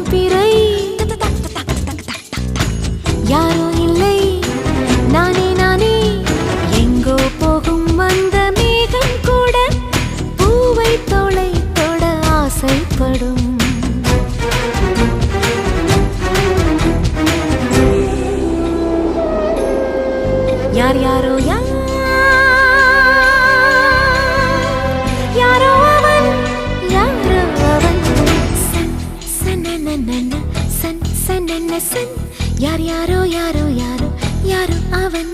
நான் பிறை யாரோ இல்லை நானே நானே எங்கோ போகும் வந்த மேகம் கூட பூவை தோளை தொட ஆசைப்படும் யார் யாரோ யாரோ அவன் சன் சன் சன் சன் யார் யாரோ யாரோ யாரோ யாரோ அவன்